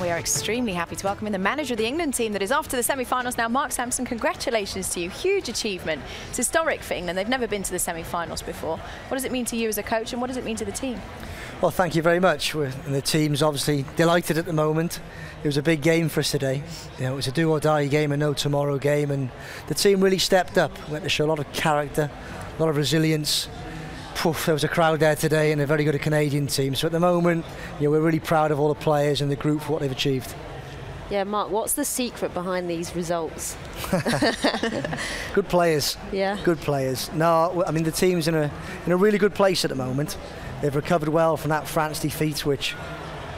we are extremely happy to welcome in the manager of the England team that is off to the semi-finals now. Mark Sampson, congratulations to you. Huge achievement. It's historic for England. They've never been to the semi-finals before. What does it mean to you as a coach, and what does it mean to the team? Well, thank you very much. And the team's obviously delighted at the moment. It was a big game for us today. You know, it was a do-or-die game, a no-tomorrow game, and the team really stepped up. We had to show a lot of character, a lot of resilience. There was a crowd there today and a very good Canadian team. So at the moment, you know, we're really proud of all the players and the group for what they've achieved. Yeah, Mark, what's the secret behind these results? Good players. Yeah. Good players. No, I mean, the team's in a really good place at the moment. They've recovered well from that France defeat, which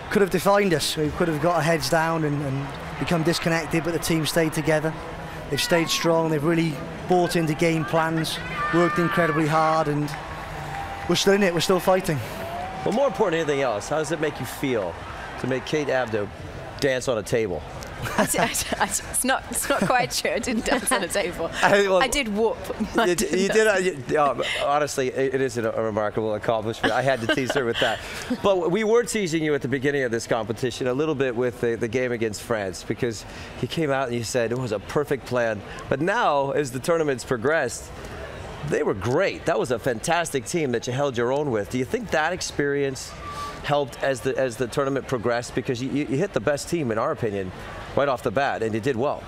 could have defined us. We could have got our heads down and become disconnected, but the team stayed together. They've stayed strong. They've really bought into game plans, worked incredibly hard, and we're still in it. We're still fighting. Well, more important than anything else, how does it make you feel to make Kate Abdo dance on a table? It's not quite true. I didn't dance on a table. I did whoop. You did. Honestly, it is a remarkable accomplishment. I had to tease her with that. But we were teasing you at the beginning of this competition a little bit with the game against France, because you came out and you said it was a perfect plan. But now, as the tournament's progressed, they were great. That was a fantastic team that you held your own with. Do you think that experience helped as the tournament progressed? Because you hit the best team, in our opinion, right off the bat, and you did well.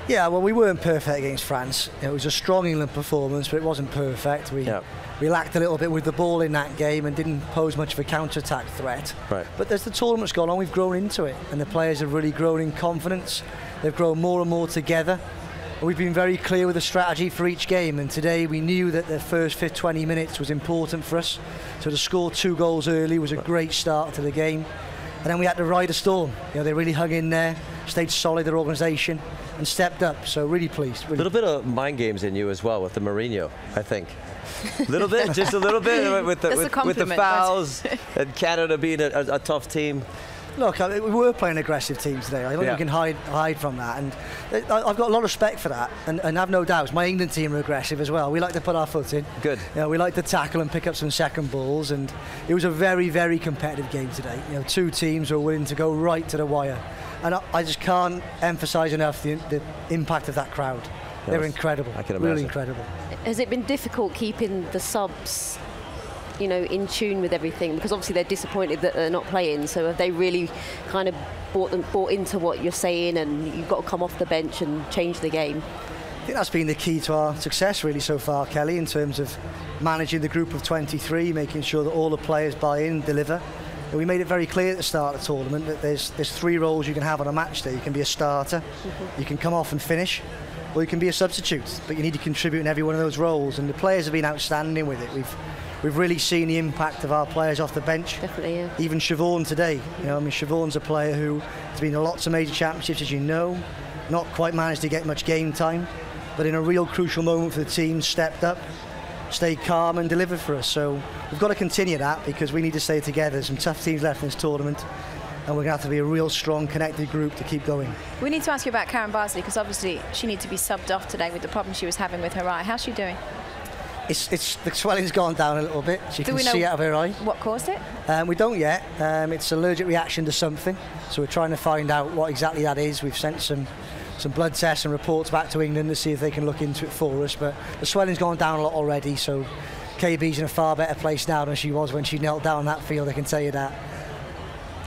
Yeah, well, we weren't perfect against France. It was a strong England performance, but it wasn't perfect. We lacked a little bit with the ball in that game and didn't pose much of a counter-attack threat. Right. But as the tournament's gone on, we've grown into it, and the players have really grown in confidence. They've grown more and more together. And we've been very clear with the strategy for each game, and today we knew that the first 20 minutes was important for us. So to score 2 goals early was a great start to the game. And then we had to ride a storm. You know, they really hung in there, stayed solid, their organisation, and stepped up. So really pleased. A little bit of mind games in you as well with the Mourinho, I think. A little bit, just a little bit with the fouls and Canada being a tough team. Look, we were playing an aggressive team today. I don't think we can hide from that, and I've got a lot of respect for that, and I've no doubts. My England team are aggressive as well. We like to put our foot in. Good. You know, we like to tackle and pick up some second balls, and it was a very, very competitive game today. You know, 2 teams were willing to go right to the wire, and I just can't emphasise enough the impact of that crowd. They were incredible. I can imagine. Really incredible. Has it been difficult keeping the subs, you know, in tune with everything, because obviously they're disappointed that they're not playing? So have they really kind of bought into what you're saying, and you've got to come off the bench and change the game? I think that's been the key to our success really so far, Kelly, in terms of managing the group of 23, making sure that all the players buy in, deliver. And we made it very clear at the start of the tournament that there's 3 roles you can have on a match day. You can be a starter, you can come off and finish, or you can be a substitute, but you need to contribute in every one of those roles, and the players have been outstanding with it. We've really seen the impact of our players off the bench. Definitely, yeah. Even Siobhan today. You know, I mean, Siobhan's a player who has been in lots of major championships, as you know, not quite managed to get much game time, but in a real crucial moment for the team, stepped up, stayed calm and delivered for us. So we've got to continue that, because we need to stay together. There's some tough teams left in this tournament, and we're going to have to be a real strong, connected group to keep going. We need to ask you about Karen Barsley, because obviously she needs to be subbed off today with the problem she was having with her eye. How's she doing? The swelling's gone down a little bit. She can see out of her eye. What caused it? We don't yet. It's an allergic reaction to something, so we're trying to find out what exactly that is. We've sent some blood tests and reports back to England to see if they can look into it for us, but the swelling's gone down a lot already, so KB's in a far better place now than she was when she knelt down that field, I can tell you that.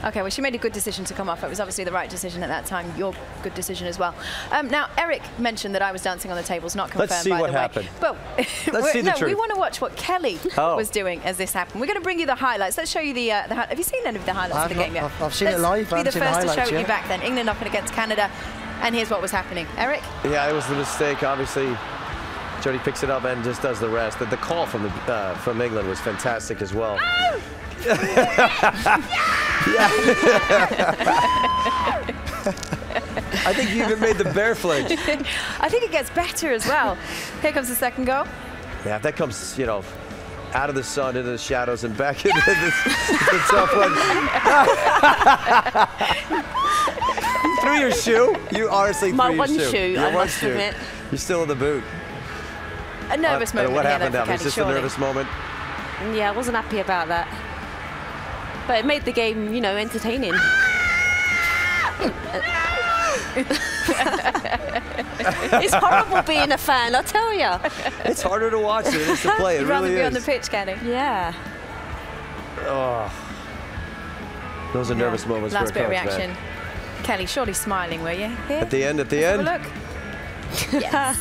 Okay, well, she made a good decision to come off. It was obviously the right decision at that time. Your good decision as well. Now, Eric mentioned that I was dancing on the tables, not confirmed, Let's see by what the way. happened. But Let's see the truth. we want to watch what Kelly was doing as this happened. We're going to bring you the highlights. Let's show you the have you seen any of the highlights of the game yet? I've seen it live. Let's be the first to show you back then. England up against Canada, and here's what was happening. Eric? Yeah, it was the mistake, obviously. Jodie picks it up and just does the rest. The call from England was fantastic as well. Oh! I think you even made the bear flinch. I think it gets better as well. Here comes the second goal. Yeah, if that comes, you know, out of the sun into the shadows and back into this, it's a tough one. Through your shoe? You honestly threw your shoe. I must admit. You're still in the boot. A nervous moment. What happened now? It Was just a nervous moment? Yeah, I wasn't happy about that. But it made the game, you know, entertaining. It's horrible being a fan, I tell you. It's harder to watch than it is to play. It You'd rather really be is. on the pitch, Kenny. Yeah. Oh. Those are nervous moments Last for a bit coach, of reaction. man. Kelly, surely smiling, were you? Here? At the end, Let's have a look. Yes.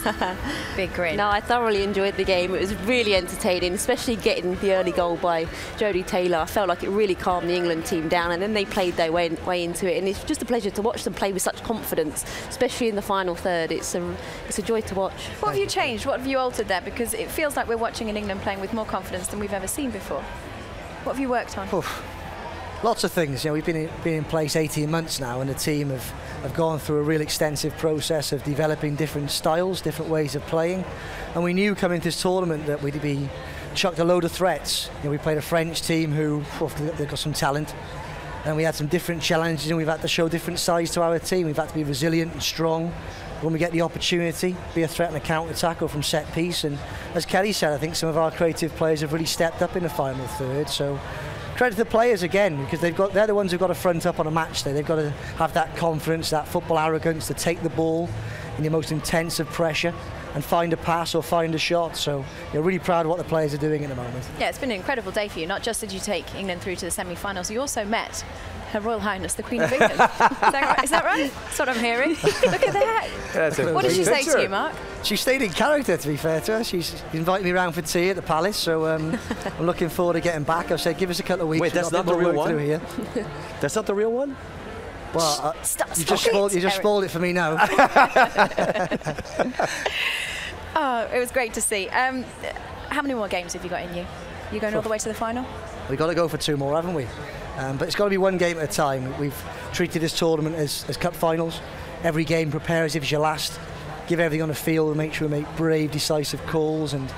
Big grin. No, I thoroughly enjoyed the game. It was really entertaining, especially getting the early goal by Jodie Taylor. I felt like it really calmed the England team down, and then they played their way into it. And it's just a pleasure to watch them play with such confidence, especially in the final third. It's a joy to watch. What have you changed? What have you altered there? Because it feels like we're watching an England playing with more confidence than we've ever seen before. What have you worked on? Oof. Lots of things. You know, we've been in place 18 months now, and the team have gone through a real extensive process of developing different styles, different ways of playing. And we knew coming to this tournament that we'd be chucked a load of threats. You know, we played a French team who, they've got some talent, and we had some different challenges, and we've had to show different sides to our team. We've had to be resilient and strong when we get the opportunity, be a threat in a counter-attack or from set piece. And as Kelly said, I think some of our creative players have really stepped up in the final third. So credit to the players again, because they're the ones who've got to front up on a match day. They've got to have that confidence, that football arrogance to take the ball in the most intense of pressure and find a pass or find a shot. So you're really proud of what the players are doing at the moment. Yeah, it's been an incredible day for you. Not just did you take England through to the semi-finals, you also met Her Royal Highness, the Queen of England. Is that right? That's what I'm hearing. Look at that. What did she say to you, Mark? She stayed in character, to be fair to her. She's invited me around for tea at the Palace, so I'm looking forward to getting back. I've said, give us a couple of weeks. Wait, that's not the real one? Here. That's not the real one? Well, you just spoiled it for me now. Oh, it was great to see. How many more games have you got in you? You going all the way to the final? We've got to go for 2 more, haven't we? But it's got to be 1 game at a time. We've treated this tournament as cup finals. Every game prepare as if it's your last. Give everything on the field and make sure we make brave, decisive calls. And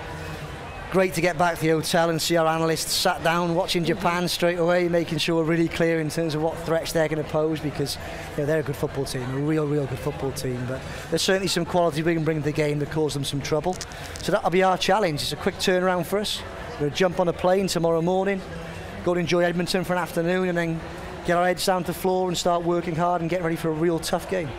great to get back to the hotel and see our analysts sat down watching Japan straight away, making sure we're really clear in terms of what threats they're going to pose, because they're a good football team, a real good football team. But there's certainly some quality we can bring to the game that cause them some trouble. So that'll be our challenge. It's a quick turnaround for us. We're going to jump on a plane tomorrow morning, go to enjoy Edmonton for an afternoon, and then get our heads down to the floor and start working hard and get ready for a real tough game.